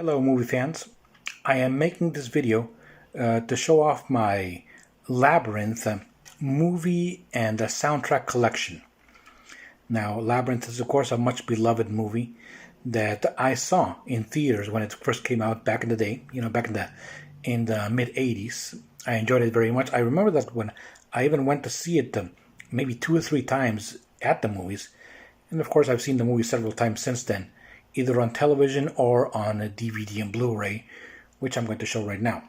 Hello movie fans. I am making this video to show off my Labyrinth movie and soundtrack collection. Now, Labyrinth is of course a much beloved movie that I saw in theaters when it first came out back in the day, back in the mid 80s. I enjoyed it very much. I remember that when I even went to see it maybe 2 or 3 times at the movies. And of course I've seen the movie several times since then, either on television or on a DVD and Blu-ray, which I'm going to show right now.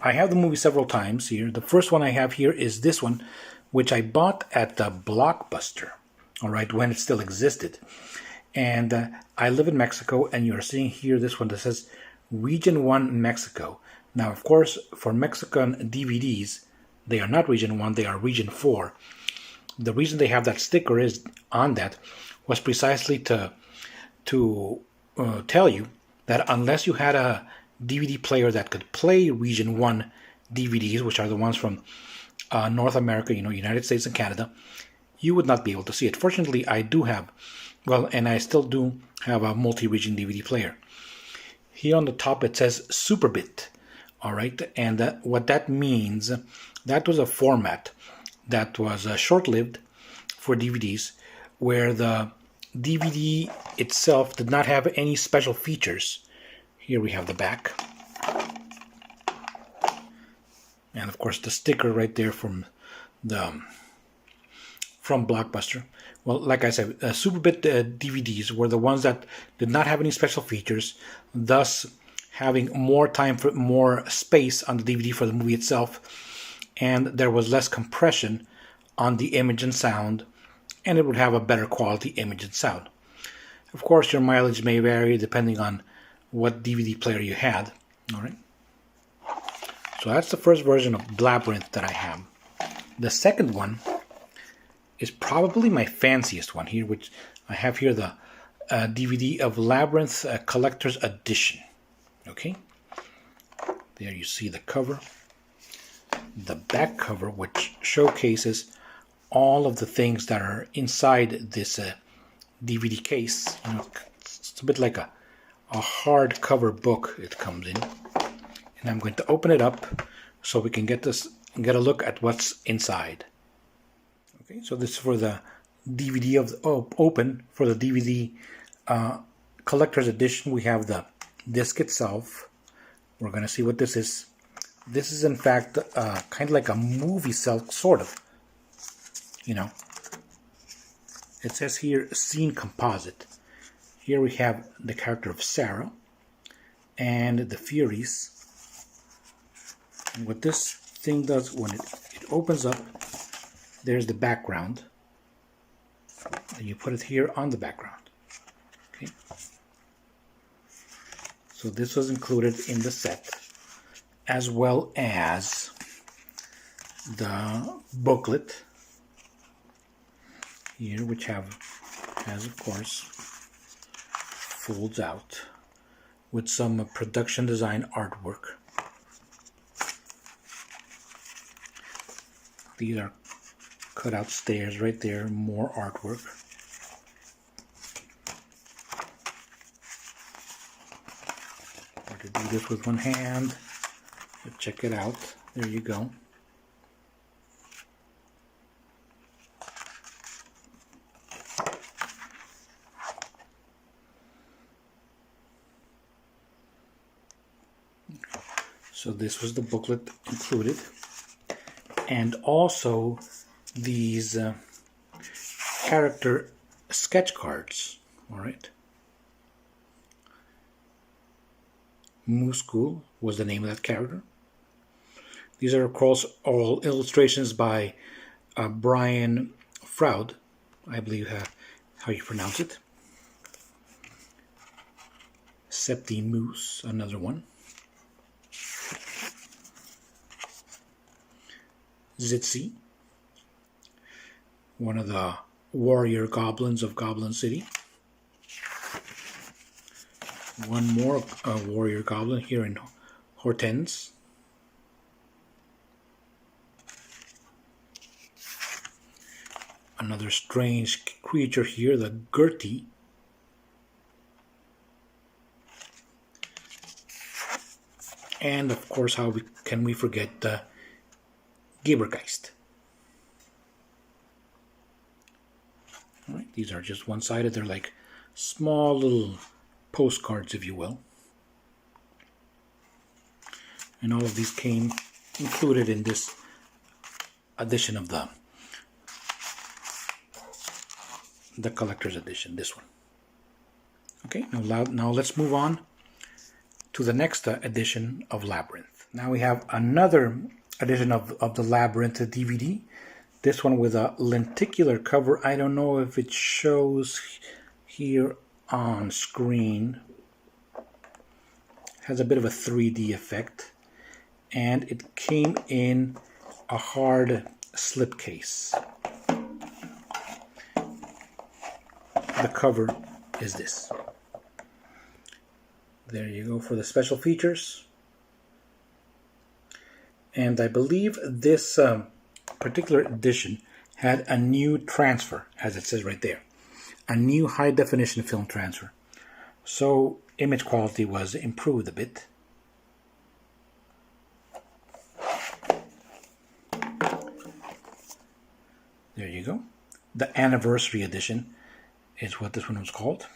I have the movie several times here. The first one I have here is this one, which I bought at the Blockbuster, all right, when it still existed. And I live in Mexico, and you're seeing here this one that says Region 1 Mexico. Now, of course, for Mexican DVDs, they are not Region 1, they are Region 4. The reason they have that sticker is on that was precisely to tell you that unless you had a DVD player that could play Region 1 DVDs, which are the ones from North America, United States and Canada, you would not be able to see it. Fortunately, I do have, and I still do have a multi-region DVD player. Here on the top it says Superbit, all right, and what that means, that was a format that was short-lived for DVDs, where the DVD itself did not have any special features. Here we have the back, and of course the sticker right there from Blockbuster. Well, like I said, Superbit DVDs were the ones that did not have any special features, thus having more time for more space on the DVD for the movie itself, and there was less compression on the image and sound, and it would have a better quality image and sound. Of course, your mileage may vary depending on what DVD player you had. All right. So that's the first version of Labyrinth that I have. The second one is probably my fanciest one here, which I have here, the DVD of Labyrinth Collector's Edition. Okay. There you see the cover. The back cover, which showcases all of the things that are inside this DVD case. It's a bit like a hardcover book it comes in. And I'm going to open it up so we can get a look at what's inside. Okay, so this is for the DVD open for the DVD collector's edition. We have the disc itself. We're going to see what this is. This is in fact kind of like a movie cell, sort of. It says here scene composite. Here we have the character of Sarah and the Furies. And what this thing does when it opens up, there's the background. And you put it here on the background. Okay. So this was included in the set, as well as the booklet here, which has of course folds out with some production design artwork. These are cut out stairs right there, more artwork. Or to do this with one hand, but check it out. There you go. So this was the booklet included, and also these character sketch cards. All right. Muscool was the name of that character. These are, of course, all illustrations by Brian Froud, I believe how you pronounce it. Septimus, another one. Zitzi, one of the warrior goblins of Goblin City. One more warrior goblin here in Hortense. Another strange creature here, the Gertie. And of course, can we forget the Gebergeist? All right, these are just one-sided. They're like small little postcards, if you will. And all of these came included in this edition of the collector's edition, this one. Okay, now let's move on to the next edition of Labyrinth. Now we have another edition of the Labyrinth DVD. This one with a lenticular cover. I don't know if it shows here on screen. It has a bit of a 3D effect. And it came in a hard slipcase. The cover is this. There you go for the special features. And I believe this particular edition had a new transfer, as it says right there. A new high definition film transfer. So image quality was improved a bit. There you go. The anniversary edition is what this one was called.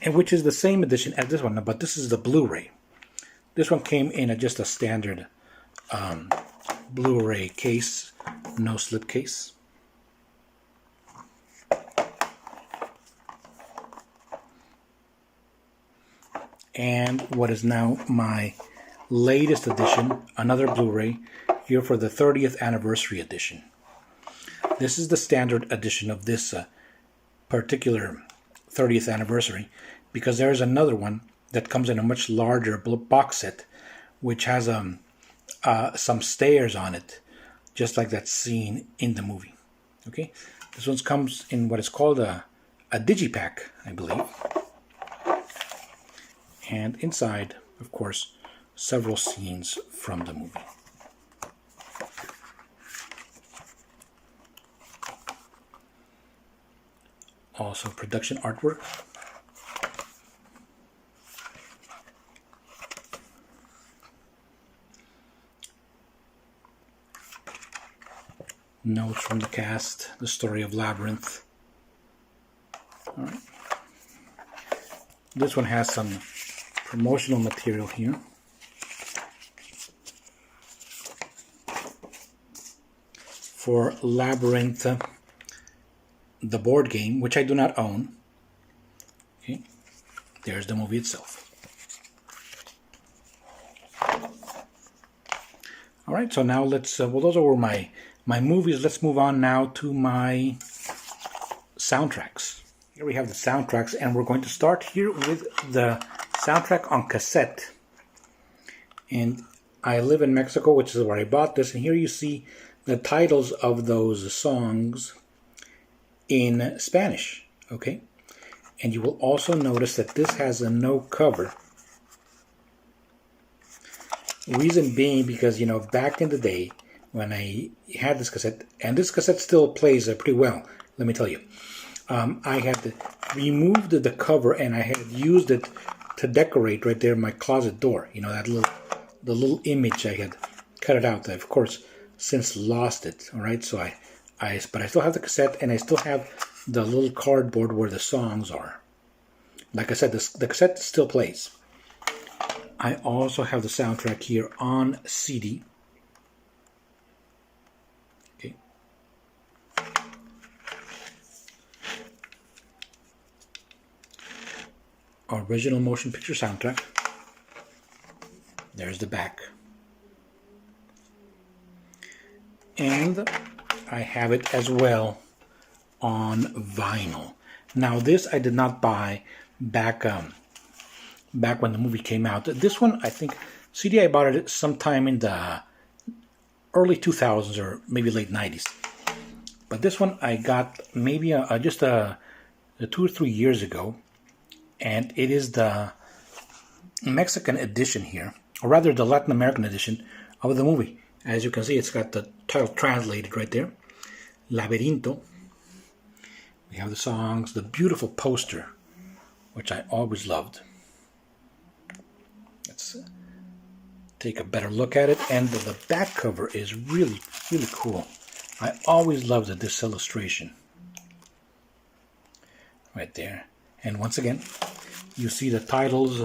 And which is the same edition as this one, but this is the Blu-ray. This one came in just a standard Blu-ray case, no slip case. And what is now my latest edition, another Blu-ray, here for the 30th anniversary edition. This is the standard edition of this particular 30th anniversary, because there's another one that comes in a much larger box set, which has some stairs on it, just like that scene in the movie. Okay, this one comes in what is called a digipack, I believe, and inside, of course, several scenes from the movie. Also production artwork. Notes from the cast, the story of Labyrinth. All right. This one has some promotional material here. For Labyrinth, the board game, which I do not own. Okay, there's the movie itself. All right, so now let's, well, those are my movies. Let's move on now to my soundtracks. Here we have the soundtracks, and we're going to start here with the soundtrack on cassette. And I live in Mexico, which is where I bought this, and here you see the titles of those songs in Spanish, okay? And you will also notice that this has a no cover. Reason being because, you know, back in the day when I had this cassette, and this cassette still plays pretty well, let me tell you, I had removed the cover and I had used it to decorate right there my closet door. You know, that the little image I had cut it out. I've, of course, since lost it, all right? So but I still have the cassette, and I still have the little cardboard where the songs are. Like I said, the cassette still plays. I also have the soundtrack here on CD. Okay. Original motion picture soundtrack. There's the back. And I have it as well on vinyl. Now this I did not buy back when the movie came out. This one, I think, CD, I bought it sometime in the early 2000s or maybe late 90s. But this one I got maybe just 2 or 3 years ago, and it is the Mexican edition here, or rather the Latin American edition of the movie. As you can see, it's got the title translated right there, Labyrinth. We have the songs, the beautiful poster, which I always loved. take a better look at it. And the back cover is really, really cool. I always loved this illustration. Right there. And once again, you see the titles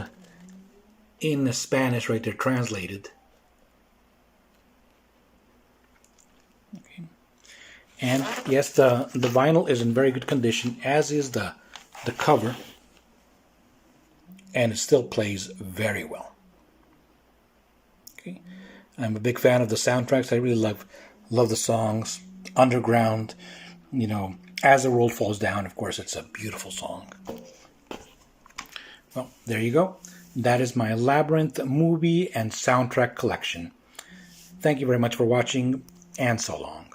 in Spanish right there translated. Okay. And yes, the vinyl is in very good condition, as is the cover. And it still plays very well. Okay. I'm a big fan of the soundtracks. I really love the songs. Underground, you know, As the World Falls Down, of course, it's a beautiful song. Well, there you go. That is my Labyrinth movie and soundtrack collection. Thank you very much for watching, and so long.